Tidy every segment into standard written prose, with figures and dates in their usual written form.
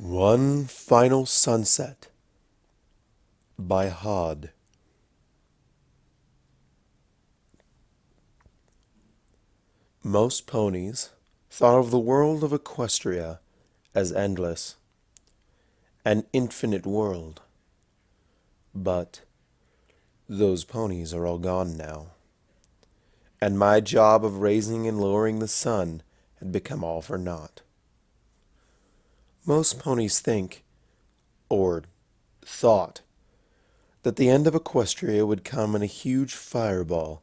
One Final Sunset by Hodd. Most ponies thought of the world of Equestria as endless, an infinite world. But those ponies are all gone now, and my job of raising and lowering the sun had become all for naught. Most ponies think, or thought, that the end of Equestria would come in a huge fireball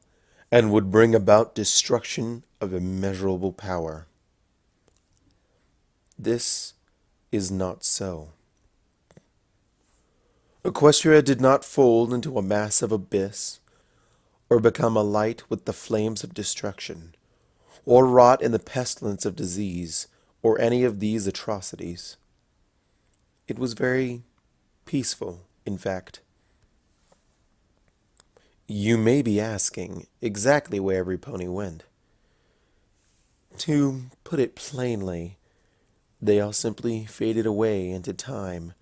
and would bring about destruction of immeasurable power. This is not so. Equestria did not fold into a massive abyss, or become alight with the flames of destruction, or rot in the pestilence of disease, or any of these atrocities. It was very peaceful, in fact. You may be asking exactly where every pony went. To put it plainly, they all simply faded away into time,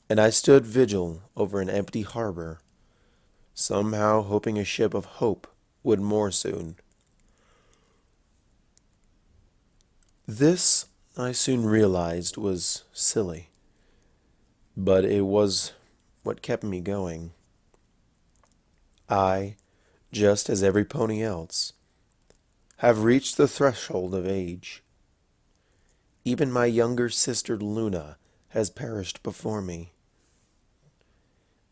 and I stood vigil over an empty harbor, somehow hoping a ship of hope would moor soon. This, I soon realized, was silly, but it was what kept me going. I, just as every pony else, have reached the threshold of age. Even my younger sister Luna has perished before me.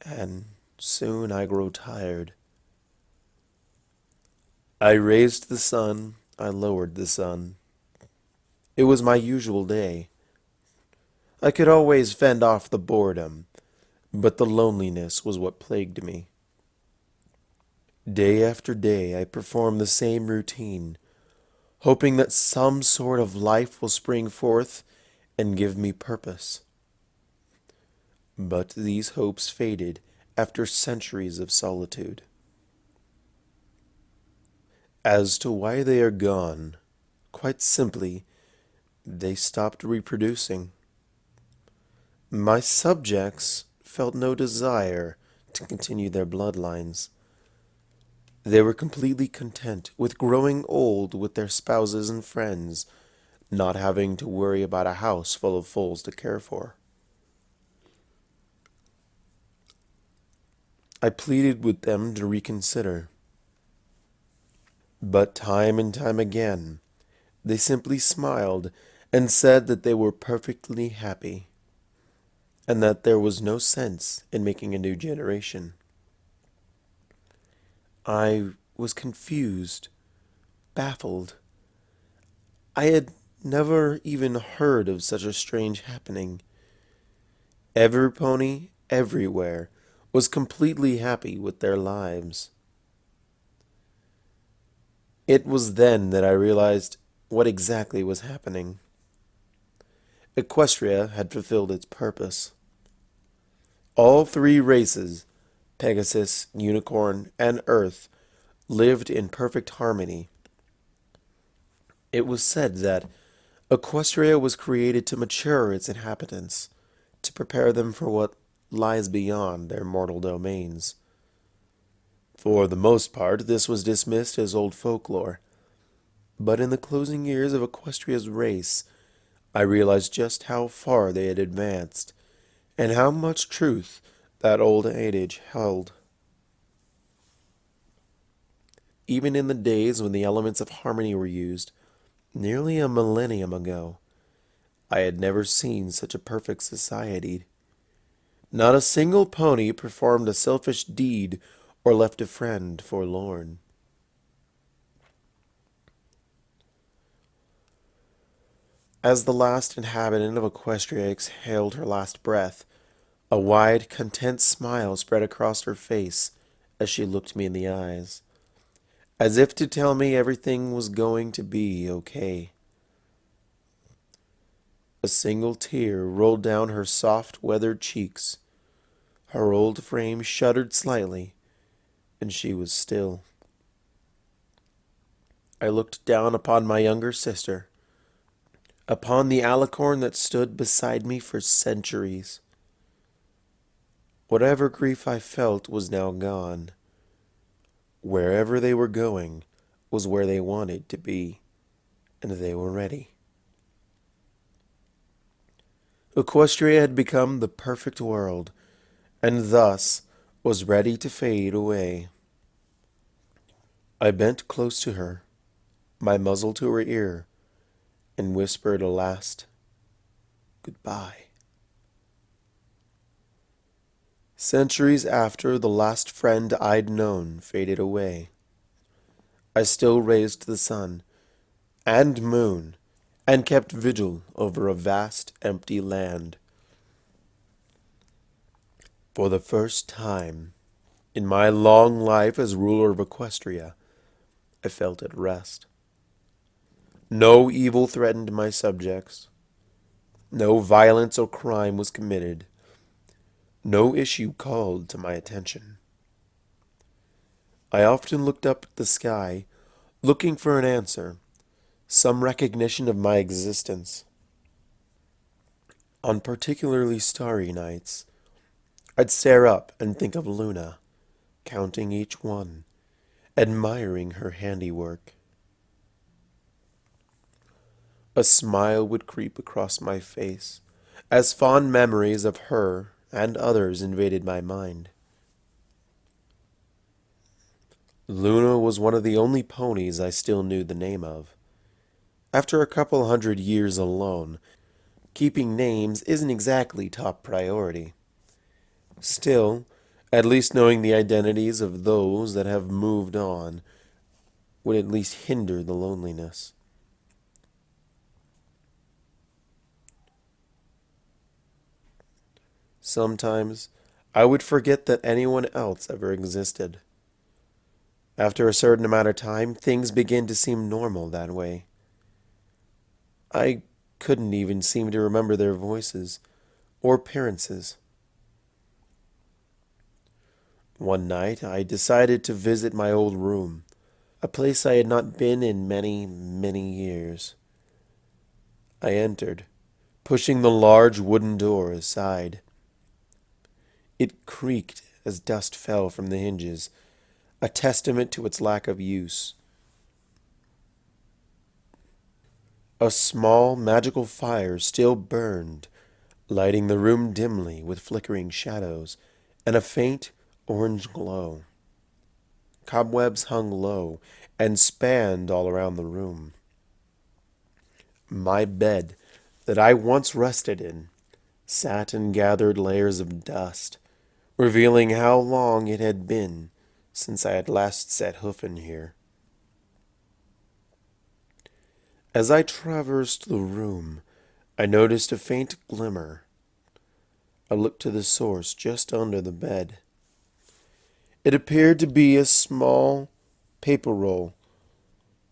And soon I grow tired. I raised the sun, I lowered the sun. It was my usual day. I could always fend off the boredom, but the loneliness was what plagued me. Day after day I perform the same routine, hoping that some sort of life will spring forth and give me purpose. But these hopes faded after centuries of solitude. As to why they are gone, quite simply, they stopped reproducing. My subjects felt no desire to continue their bloodlines. They were completely content with growing old with their spouses and friends, not having to worry about a house full of foals to care for. I pleaded with them to reconsider. But time and time again, they simply smiled and said that they were perfectly happy, and that there was no sense in making a new generation. I was confused, baffled. I had never even heard of such a strange happening. Every pony, everywhere, was completely happy with their lives. It was then that I realized what exactly was happening. Equestria had fulfilled its purpose. All three races, Pegasus, Unicorn, and Earth, lived in perfect harmony. It was said that Equestria was created to mature its inhabitants, to prepare them for what lies beyond their mortal domains. For the most part, this was dismissed as old folklore. But in the closing years of Equestria's race, I realized just how far they had advanced, and how much truth that old adage held. Even in the days when the elements of harmony were used, nearly a millennium ago, I had never seen such a perfect society. Not a single pony performed a selfish deed or left a friend forlorn. As the last inhabitant of Equestria exhaled her last breath, a wide, content smile spread across her face as she looked me in the eyes, as if to tell me everything was going to be okay. A single tear rolled down her soft, weathered cheeks. Her old frame shuddered slightly, and she was still. I looked down upon my younger sister. upon the alicorn that stood beside me for centuries. Whatever grief I felt was now gone. Wherever they were going was where they wanted to be, and they were ready. Equestria had become the perfect world, and thus was ready to fade away. I bent close to her, my muzzle to her ear, and whispered a last goodbye. Centuries after the last friend I'd known faded away, I still raised the sun and moon and kept vigil over a vast empty land. For the first time in my long life as ruler of Equestria, I felt at rest. No evil threatened my subjects. No violence or crime was committed. No issue called to my attention. I often looked up at the sky, looking for an answer, some recognition of my existence. On particularly starry nights, I'd stare up and think of Luna, counting each one, admiring her handiwork. A smile would creep across my face as fond memories of her and others invaded my mind. Luna was one of the only ponies I still knew the name of. After a couple hundred years alone, keeping names isn't exactly top priority. Still, at least knowing the identities of those that have moved on would at least hinder the loneliness. Sometimes I would forget that anyone else ever existed. After a certain amount of time, things begin to seem normal that way. I couldn't even seem to remember their voices or appearances. One night, I decided to visit my old room, a place I had not been in many, many years. I entered, pushing the large wooden door aside. It creaked as dust fell from the hinges, a testament to its lack of use. A small magical fire still burned, lighting the room dimly with flickering shadows and a faint orange glow. Cobwebs hung low and spanned all around the room. My bed, that I once rested in, sat in gathered layers of dust, revealing how long it had been since I had last set hoof in here. As I traversed the room, I noticed a faint glimmer. I looked to the source just under the bed. It appeared to be a small paper roll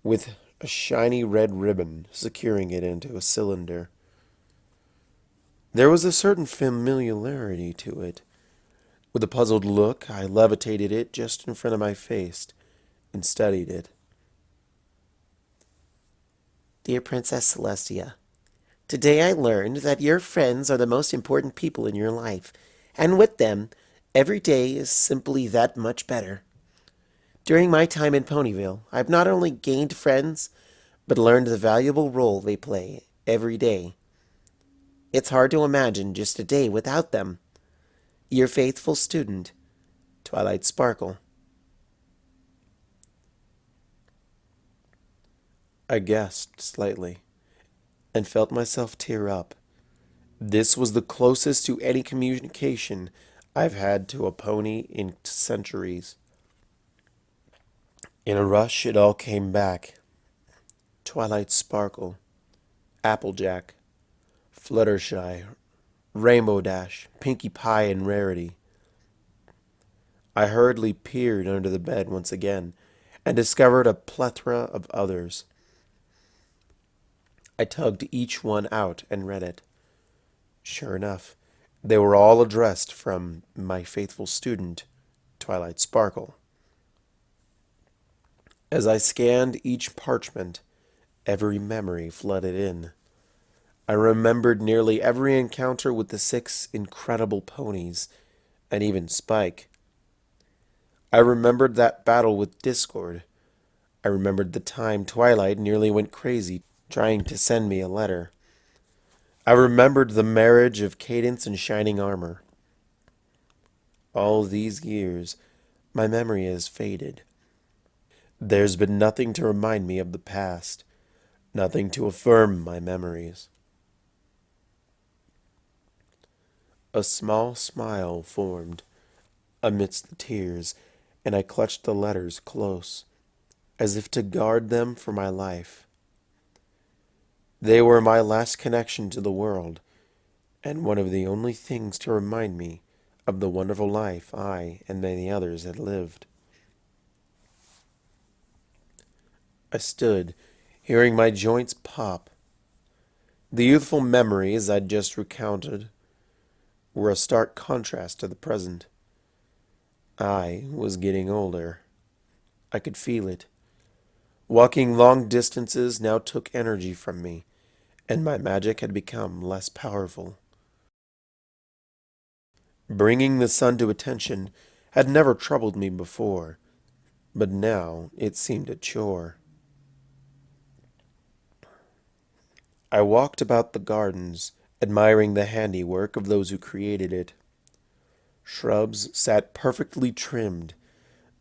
with a shiny red ribbon securing it into a cylinder. There was a certain familiarity to it. With a puzzled look, I levitated it just in front of my face and studied it. Dear Princess Celestia, today I learned that your friends are the most important people in your life, and with them, every day is simply that much better. During my time in Ponyville, I've not only gained friends, but learned the valuable role they play every day. It's hard to imagine just a day without them. Your faithful student, Twilight Sparkle. I gasped slightly and felt myself tear up. This was the closest to any communication I've had to a pony in centuries. In a rush, it all came back. Twilight Sparkle, Applejack, Fluttershy, Rainbow Dash, Pinkie Pie, and Rarity. I hurriedly peered under the bed once again and discovered a plethora of others. I tugged each one out and read it. Sure enough, they were all addressed from my faithful student, Twilight Sparkle. As I scanned each parchment, every memory flooded in. I remembered nearly every encounter with the 6 incredible ponies, and even Spike. I remembered that battle with Discord. I remembered the time Twilight nearly went crazy trying to send me a letter. I remembered the marriage of Cadence and Shining Armor. All these years, my memory has faded. There's been nothing to remind me of the past, nothing to affirm my memories. A small smile formed amidst the tears, and I clutched the letters close, as if to guard them for my life. They were my last connection to the world, and one of the only things to remind me of the wonderful life I and many others had lived. I stood, hearing my joints pop. The youthful memories I'd just recounted were a stark contrast to the present. I was getting older. I could feel it. Walking long distances now took energy from me, and my magic had become less powerful. Bringing the sun to attention had never troubled me before, but now it seemed a chore. I walked about the gardens, admiring the handiwork of those who created it. Shrubs sat perfectly trimmed,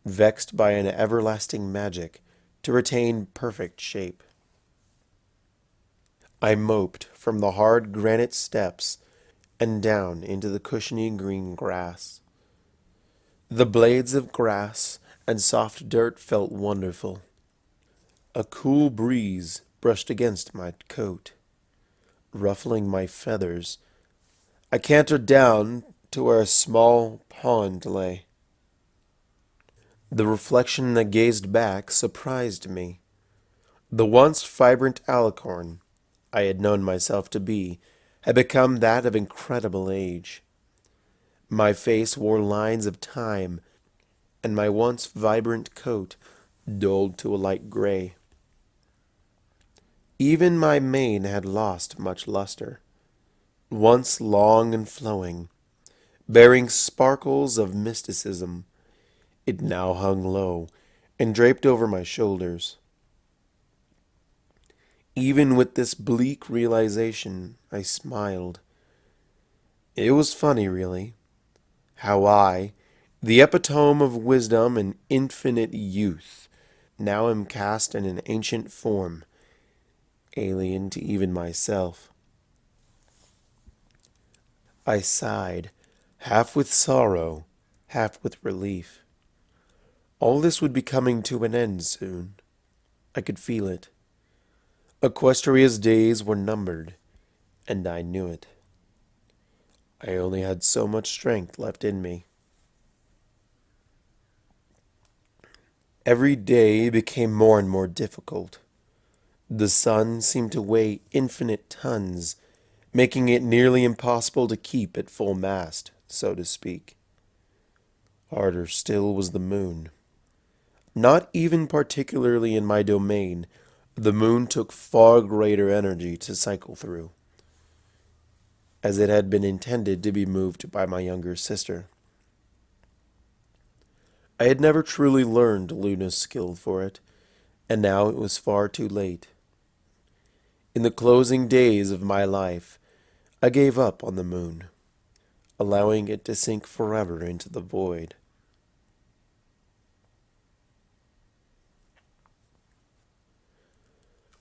vexed by an everlasting magic to retain perfect shape. I moped from the hard granite steps and down into the cushiony green grass. The blades of grass and soft dirt felt wonderful. A cool breeze brushed against my coat, ruffling my feathers. I cantered down to where a small pond lay. The reflection that gazed back surprised me. The once vibrant alicorn I had known myself to be had become that of incredible age. My face wore lines of time, and my once vibrant coat dulled to a light gray. Even my mane had lost much luster. Once long and flowing, bearing sparkles of mysticism, it now hung low and draped over my shoulders. Even with this bleak realization, I smiled. It was funny, really, how I, the epitome of wisdom and infinite youth, now am cast in an ancient form, alien to even myself. I sighed, half with sorrow, half with relief. All this would be coming to an end soon. I could feel it. Equestria's days were numbered, and I knew it. I only had so much strength left in me. Every day became more and more difficult. The sun seemed to weigh infinite tons, making it nearly impossible to keep at full mast, so to speak. Harder still was the moon. Not even particularly in my domain, the moon took far greater energy to cycle through, as it had been intended to be moved by my younger sister. I had never truly learned Luna's skill for it, and now it was far too late. In the closing days of my life, I gave up on the moon, allowing it to sink forever into the void.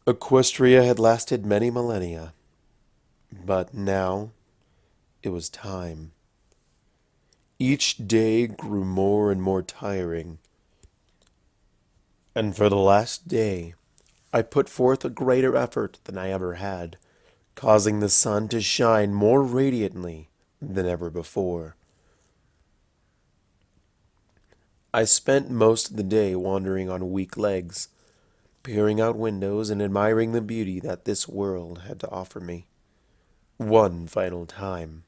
Equestria had lasted many millennia, but now it was time. Each day grew more and more tiring, and for the last day, I put forth a greater effort than I ever had, causing the sun to shine more radiantly than ever before. I spent most of the day wandering on weak legs, peering out windows and admiring the beauty that this world had to offer me. One final time.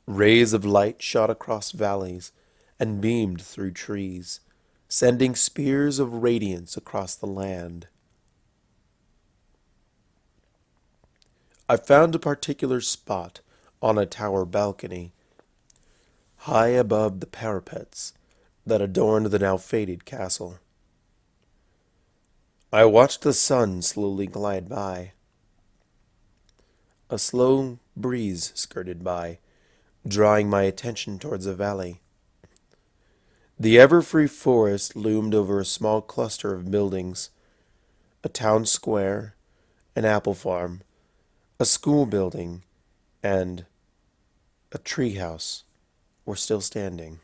Rays of light shot across valleys and beamed through trees, sending spears of radiance across the land. I found a particular spot on a tower balcony, high above the parapets that adorned the now faded castle. I watched the sun slowly glide by. A slow breeze skirted by, drawing my attention towards the valley. The ever-free forest loomed over a small cluster of buildings. A town square, an apple farm, a school building, and a treehouse were still standing.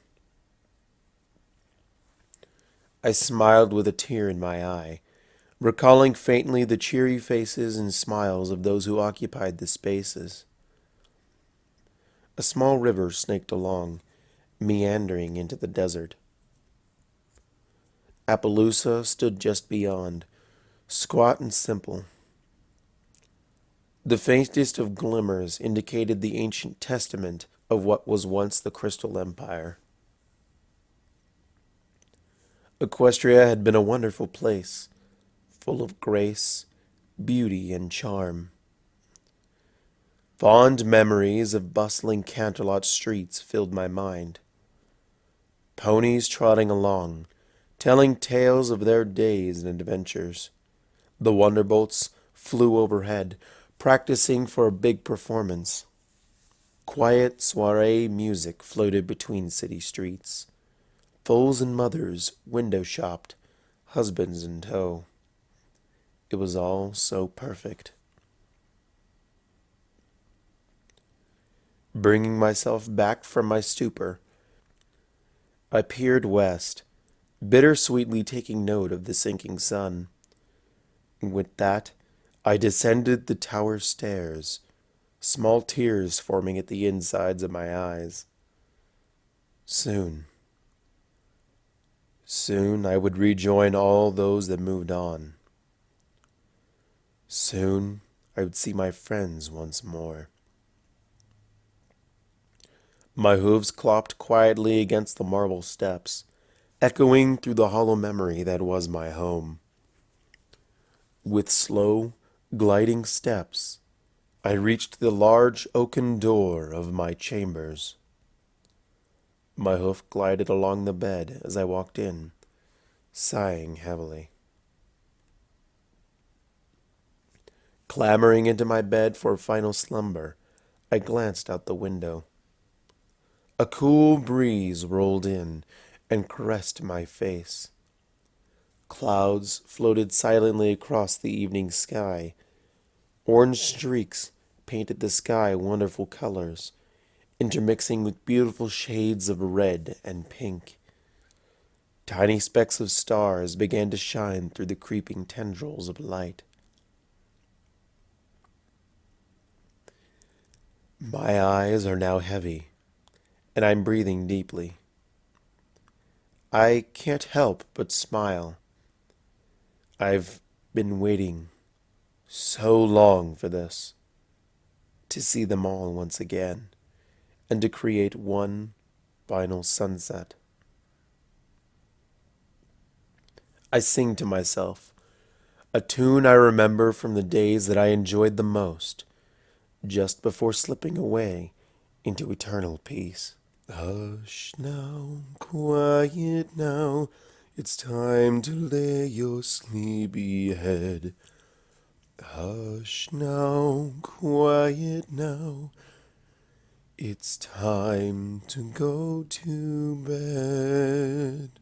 I smiled with a tear in my eye, recalling faintly the cheery faces and smiles of those who occupied the spaces. A small river snaked along, meandering into the desert. Appaloosa stood just beyond, squat and simple. The faintest of glimmers indicated the ancient testament of what was once the Crystal Empire. Equestria had been a wonderful place, full of grace, beauty, and charm. Fond memories of bustling Canterlot streets filled my mind. Ponies trotting along, telling tales of their days and adventures. The Wonderbolts flew overhead, practicing for a big performance. Quiet soiree music floated between city streets. Foals and mothers window shopped, husbands in tow. It was all so perfect. Bringing myself back from my stupor, I peered west, bittersweetly taking note of the sinking sun. With that, I descended the tower stairs, small tears forming at the insides of my eyes. Soon I would rejoin all those that moved on. Soon I would see my friends once more. My hooves clopped quietly against the marble steps, echoing through the hollow memory that was my home. With slow, gliding steps, I reached the large oaken door of my chambers. My hoof glided along the bed as I walked in, sighing heavily. Clambering into my bed for a final slumber, I glanced out the window. A cool breeze rolled in and caressed my face. Clouds floated silently across the evening sky. Orange streaks painted the sky wonderful colors, intermixing with beautiful shades of red and pink. Tiny specks of stars began to shine through the creeping tendrils of light. My eyes are now heavy, and I'm breathing deeply. I can't help but smile. I've been waiting so long for this, to see them all once again, and to create one final sunset. I sing to myself, a tune I remember from the days that I enjoyed the most, just before slipping away into eternal peace. Hush now, quiet now, it's time to lay your sleepy head. Hush now, quiet now, it's time to go to bed.